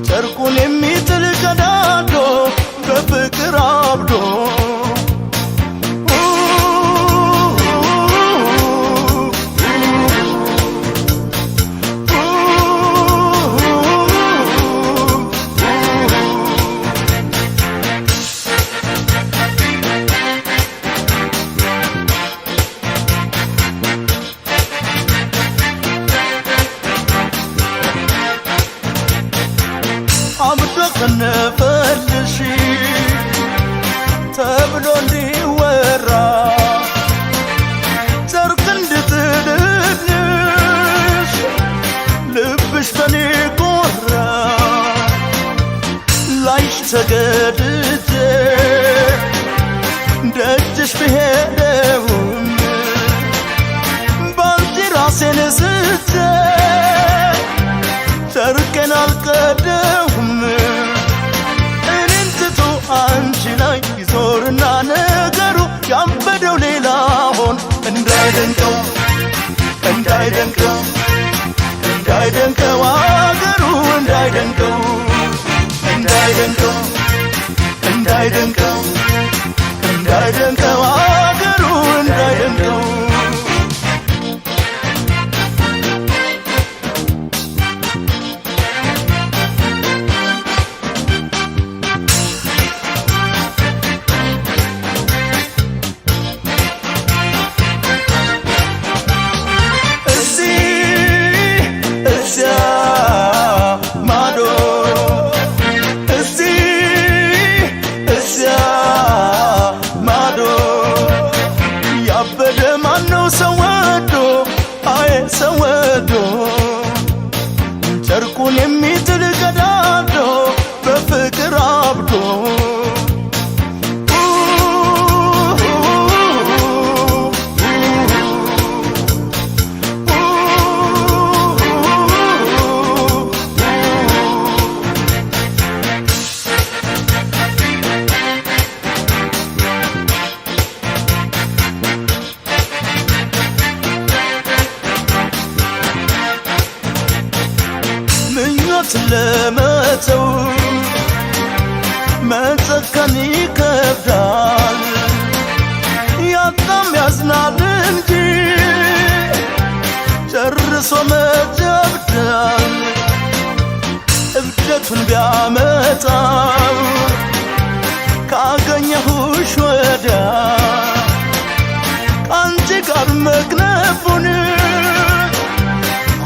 ጨርቁን የሚጥል ቀዳዶ በፍቅር አብዶ ነፈልሽ ተብሎ እንዲወራ ጨርቅ እንድጥልልሽ ልብሽ በኔ ኮራ ላይሽ ተገድጄ ደጅሽ ብሄደውም ባንቺ ራሴን ስቼ ጨርቄን አልቀደውም አንቺ ላይ ይዞርና ነገሩ ያበደው ሌላ ሆን እንዳይደንቀው እንዳይደንቀው እንዳይደንቀው አገሩ እንዳይደንቀው እንዳይደንቀው እንዳይደንቀው እንዳይደንቀው አገሩ እንዳይደንቀው ሰወዶ ጨርቁን የሚጥል ቀዳዶ በፍቅር አብዶ ለመተው መጨከን ይከብዳል ያጣም ያዝናል እንጂ ጨርሶ መጀብዳል እብደቱን ቢያመጣው ካገኘሁሽ ወዲያ ከአንቺ ጋር መክነፉን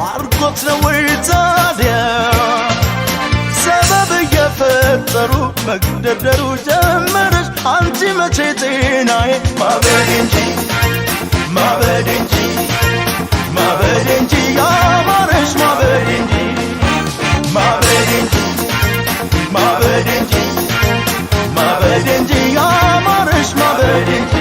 አርጎት ነው ወይ ታዲያ ፈጠሩ መግደርደሩ ጀመረሽ አንቺ መቼ ጤናዬ ማበድ እንጂ ማበድ እንጂ ማበድ እንጂ ያማረሽ ማበድ እንጂ ማበድ እንጂ ማበድ እንጂ ማበድ እንጂ ያማረሽ ማበድ እንጂ